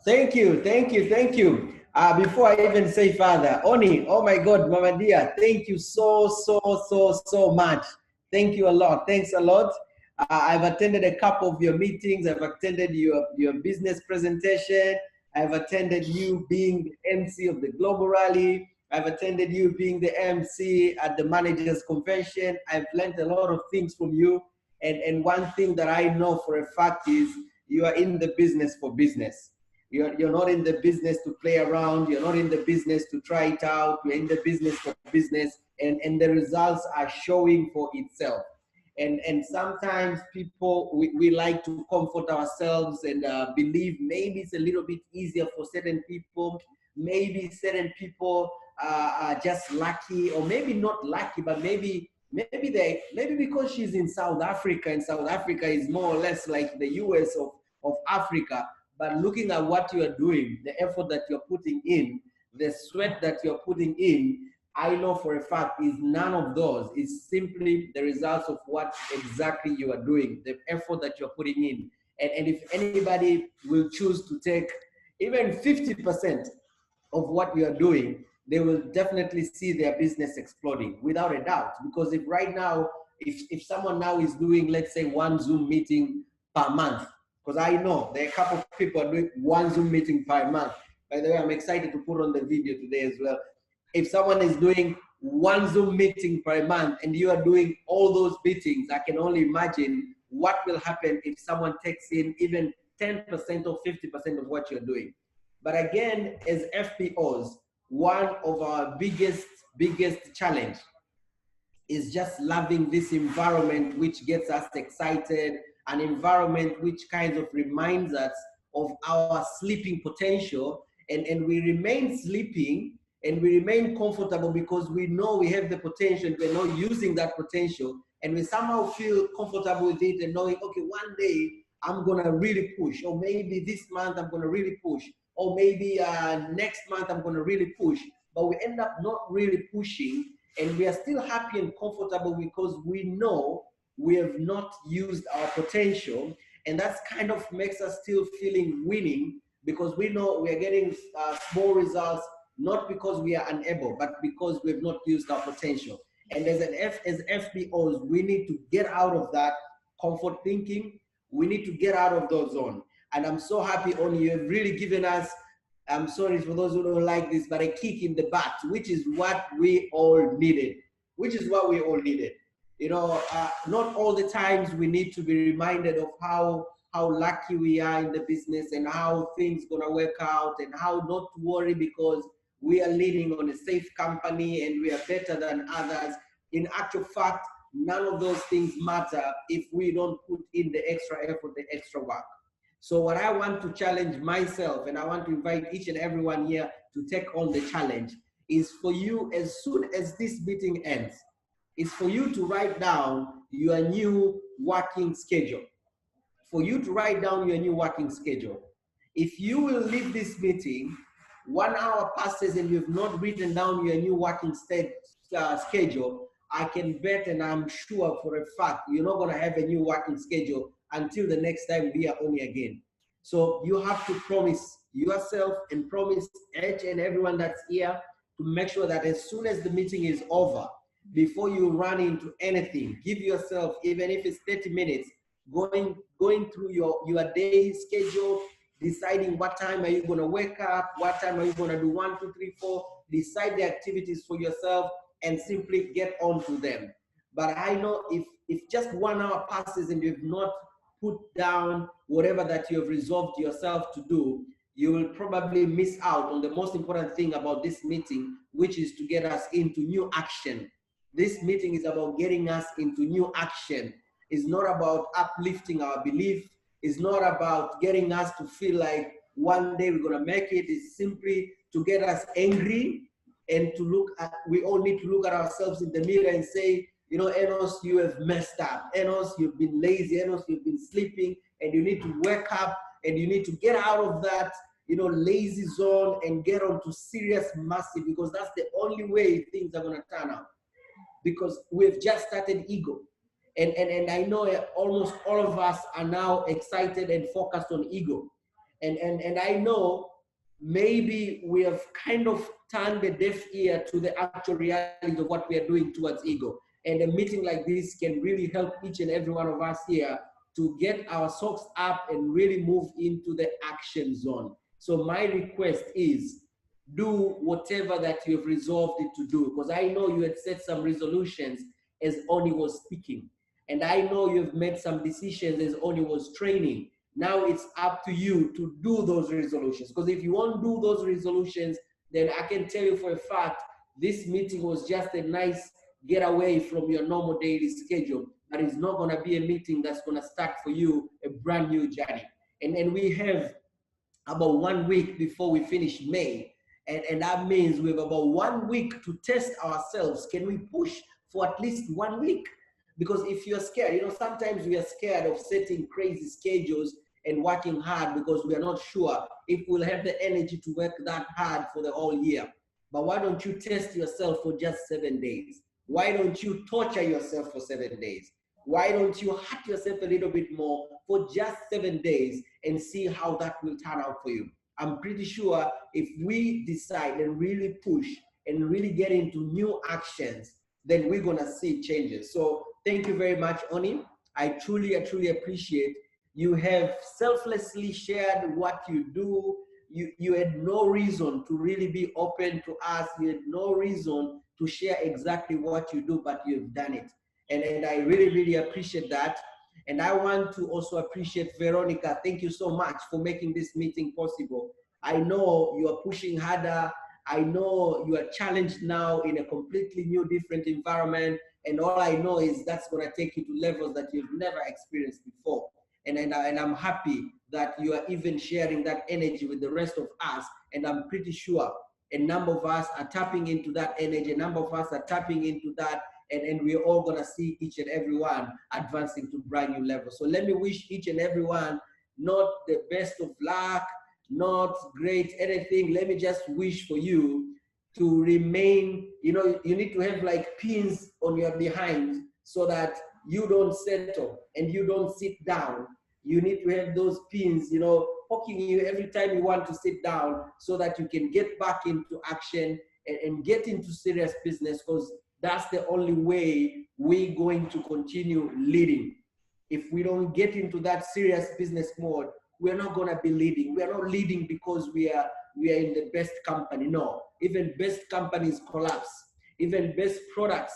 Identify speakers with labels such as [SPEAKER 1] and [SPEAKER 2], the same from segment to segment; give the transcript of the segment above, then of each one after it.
[SPEAKER 1] Thank you, thank you, thank you. Before I even say further, Oni, oh my God, Mama Dia, thank you so much. Thank you a lot. Thanks a lot. I've attended a couple of your meetings. I've attended your business presentation. I've attended you being the MC of the Global Rally. I've attended you being the MC at the Managers Convention. I've learned a lot of things from you. And one thing that I know for a fact is you are in the business for business. You're not in the business to play around. You're not in the business to try it out. You're in the business for business, and the results are showing for itself. And sometimes people, we like to comfort ourselves and believe maybe it's a little bit easier for certain people. Maybe certain people are just lucky, or maybe not lucky, but maybe because she's in South Africa, and South Africa is more or less like the US of Africa. But looking at what you are doing, the effort that you're putting in, the sweat that you're putting in, I know for a fact is none of those. It's simply the results of what exactly you are doing, the effort that you're putting in. And if anybody will choose to take even 50% of what you are doing, they will definitely see their business exploding without a doubt. Because if right now, if someone now is doing, let's say, one Zoom meeting per month, because I know there are a couple of people doing one Zoom meeting per month. By the way, I'm excited to put on the video today as well. If someone is doing one Zoom meeting per month and you are doing all those meetings, I can only imagine what will happen if someone takes in even 10% or 50% of what you're doing. But again, as FPOs, one of our biggest challenge is just loving this environment which gets us excited, an environment which kind of reminds us of our sleeping potential, and we remain sleeping and we remain comfortable because we know we have the potential, we're not using that potential, and we somehow feel comfortable with it and knowing, okay, one day I'm gonna really push, or maybe this month I'm gonna really push, or maybe next month I'm gonna really push, but we end up not really pushing, and we are still happy and comfortable because we know we have not used our potential, and that's kind of makes us still feeling winning because we know we are getting small results, not because we are unable, but because we have not used our potential. And as FBOs, we need to get out of that comfort thinking. We need to get out of those zones. And I'm so happy, Oni, you have really given us, I'm sorry for those who don't like this, but a kick in the butt, which is what we all needed. Which is what we all needed. You know, not all the times we need to be reminded of how lucky we are in the business and how things gonna work out and how not to worry because we are leaning on a safe company and we are better than others. In actual fact, none of those things matter if we don't put in the extra effort, the extra work. So what I want to challenge myself, and I want to invite each and everyone here to take on the challenge, is for you, as soon as this meeting ends, is for you to write down your new working schedule. For you to write down your new working schedule. If you will leave this meeting, 1 hour passes and you've not written down your new working schedule, I can bet and I'm sure for a fact you're not going to have a new working schedule until the next time we are on again. So you have to promise yourself and promise each and everyone that's here to make sure that as soon as the meeting is over, before you run into anything, give yourself, even if it's 30 minutes, going through your day schedule, deciding what time are you going to wake up, what time are you going to do 1, 2, 3, 4, decide the activities for yourself and simply get on to them. But I know if just 1 hour passes and you've not put down whatever that you have resolved yourself to do, you will probably miss out on the most important thing about this meeting, which is to get us into new action. This meeting is about getting us into new action. It's not about uplifting our belief. It's not about getting us to feel like one day we're going to make it. It's simply to get us angry and to look at, we all need to look at ourselves in the mirror and say, you know, Enos, you have messed up. Enos, you've been lazy. Enos, you've been sleeping, and you need to wake up and you need to get out of that, you know, lazy zone and get on to serious massive, because that's the only way things are going to turn out. Because we've just started ego. And I know almost all of us are now excited and focused on ego. And I know maybe we have kind of turned a deaf ear to the actual reality of what we are doing towards ego. And a meeting like this can really help each and every one of us here to get our socks up and really move into the action zone. So my request is, do whatever that you have resolved it to do, because I know you had set some resolutions as Oni was speaking, and I know you've made some decisions as Oni was training. Now it's up to you to do those resolutions, because if you won't do those resolutions, then I can tell you for a fact this meeting was just a nice getaway from your normal daily schedule, but it's not going to be a meeting that's going to start for you a brand new journey. And we have about 1 week before we finish May. And that means we have about 1 week to test ourselves. Can we push for at least 1 week? Because if you're scared, you know, sometimes we are scared of setting crazy schedules and working hard because we are not sure if we'll have the energy to work that hard for the whole year. But why don't you test yourself for just 7 days? Why don't you torture yourself for 7 days? Why don't you hurt yourself a little bit more for just 7 days and see how that will turn out for you? I'm pretty sure if we decide and really push and really get into new actions, then we're gonna see changes. So thank you very much, Oni. I truly appreciate you have selflessly shared what you do. You had no reason to really be open to us. You had no reason to share exactly what you do, but you've done it. And I really appreciate that. And I want to also appreciate Veronica. Thank you so much for making this meeting possible. I know you are pushing harder. I know you are challenged now in a completely new, different environment. And all I know is that's going to take you to levels that you've never experienced before. And I'm happy that you are even sharing that energy with the rest of us. And I'm pretty sure a number of us are tapping into that energy. A number of us are tapping into that. And we're all going to see each and every one advancing to brand new levels. So let me wish each and every one not the best of luck, not great anything. Let me just wish for you to remain, you know, you need to have like pins on your behind so that you don't settle and you don't sit down. You need to have those pins, you know, poking you every time you want to sit down so that you can get back into action and get into serious business, because that's the only way we're going to continue leading. If we don't get into that serious business mode, we're not going to be leading. We are not leading because we are in the best company. No, even best companies collapse. Even best products,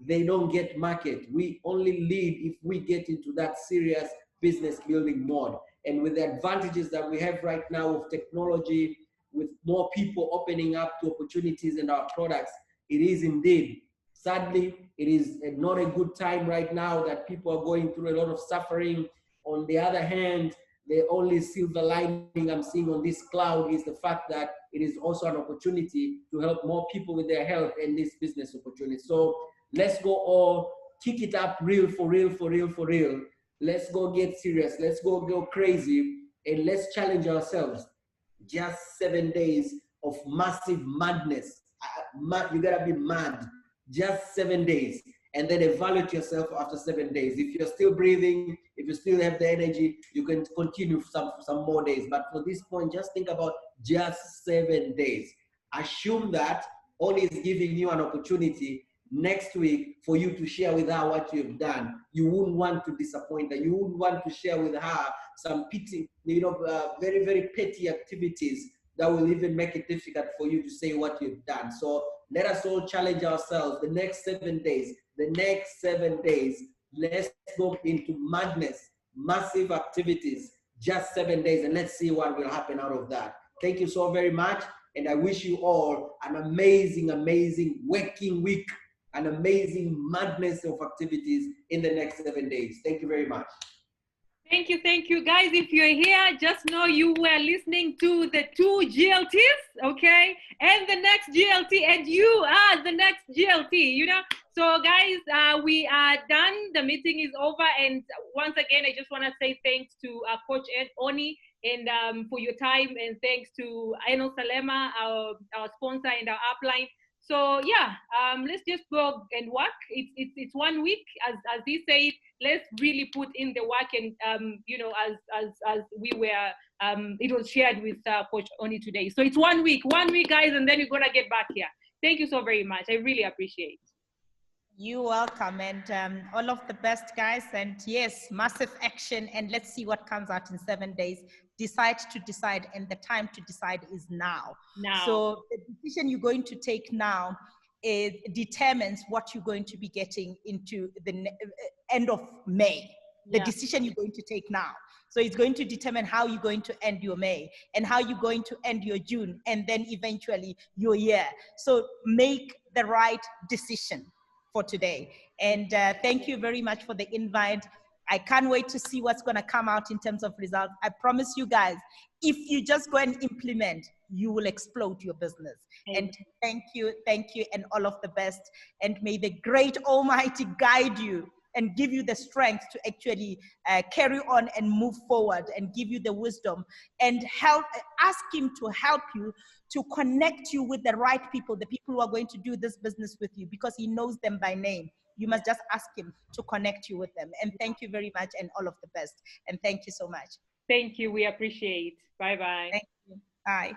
[SPEAKER 1] they don't get market. We only lead if we get into that serious business building mode. And with the advantages that we have right now of technology, with more people opening up to opportunities in our products, it is indeed, sadly, it is not a good time right now that people are going through a lot of suffering. On the other hand, the only silver lining I'm seeing on this cloud is the fact that it is also an opportunity to help more people with their health and this business opportunity. So let's go all kick it up real, for real, for real, for real. Let's go get serious. Let's go crazy, and let's challenge ourselves. Just 7 days of massive madness. You gotta be mad. Just 7 days, and then evaluate yourself after 7 days. If you're still breathing, if you still have the energy, you can continue some more days. But for this point, just think about just 7 days. Assume that Oni is giving you an opportunity next week for you to share with her what you've done. You wouldn't want to disappoint her. You wouldn't want to share with her some petty, very petty activities that will even make it difficult for you to say what you've done. So let us all challenge ourselves the next 7 days. The next 7 days, let's go into madness, massive activities, just 7 days, and let's see what will happen out of that. Thank you so very much, and I wish you all an amazing, amazing working week, an amazing madness of activities in the next 7 days. Thank you very much.
[SPEAKER 2] Thank you, guys. If you're here, just know you were listening to the 2 GLTs, okay? And the next GLT, and you are the next GLT, you know? So, guys, we are done. The meeting is over. And once again, I just want to say thanks to Coach Oni and for your time. And thanks to Enos Salema, our sponsor and our upline. So yeah, let's just go and work. It's 1 week, as he said. Let's really put in the work, and you know, as we were it was shared with Coach Oni today. So it's 1 week, guys, and then we're gonna get back here. Thank you so very much. I really appreciate.
[SPEAKER 3] You're welcome, and all of the best, guys. And yes, massive action, and let's see what comes out in 7 days. Decide to decide, and the time to decide is now. So the decision you're going to take now, it determines what you're going to be getting into the end of May. The decision you're going to take now. So it's going to determine how you're going to end your May and how you're going to end your June, and then eventually your year. So make the right decision for today. And thank you very much for the invite. I can't wait to see what's going to come out in terms of results. I promise you guys, if you just go and implement, you will explode your business. And thank you, and all of the best. And may the great Almighty guide you and give you the strength to actually carry on and move forward, and give you the wisdom, and ask him to help you to connect you with the right people, the people who are going to do this business with you, because he knows them by name. You must just ask him to connect you with them. And thank you very much, and all of the best. And thank you so much.
[SPEAKER 2] Thank you. We appreciate. Bye-bye.
[SPEAKER 3] Thank you. Bye.